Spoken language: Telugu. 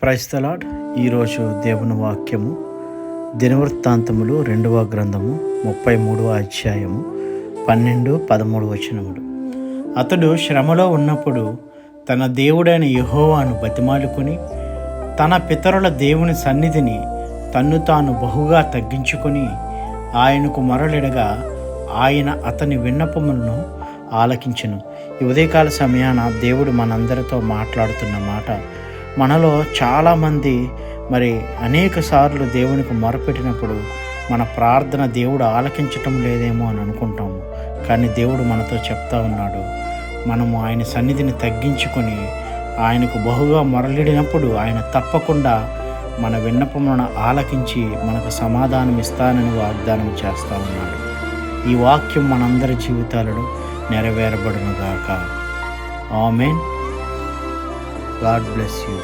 Praise the lord. ఈరోజు దేవుని వాక్యము దినవృత్తాంతములు 2వ గ్రంథము 33వ అధ్యాయము 12-13 వచనములు. అతడు శ్రమలో ఉన్నప్పుడు తన దేవుడైన యెహోవాను బతిమాలుకొని తన పితరుల దేవుని సన్నిధిని తన్ను తాను బహుగా తగ్గించుకొని ఆయనకు మొరలిడగా ఆయన అతని విన్నపములను ఆలకించెను. ఈ ఉదయకాల సమయాన దేవుడు మనందరితో మాట్లాడుతున్న మాట, మనలో చాలామంది అనేక సార్లు దేవునికి మొరపెట్టినప్పుడు మన ప్రార్థన దేవుడు ఆలకించటం లేదేమో అని అనుకుంటాము. కానీ దేవుడు మనతో చెప్తా ఉన్నాడు, మనము ఆయన సన్నిధిని తగ్గించుకొని ఆయనకు బహుగా మొరలిడినప్పుడు ఆయన తప్పకుండా మన విన్నపములను ఆలకించి మనకు సమాధానం ఇస్తానని వాగ్దానం చేస్తూ ఉన్నాడు. ఈ వాక్యం మనందరి జీవితాలలో నెరవేరబడునుగాక. ఆమేన్. God bless you.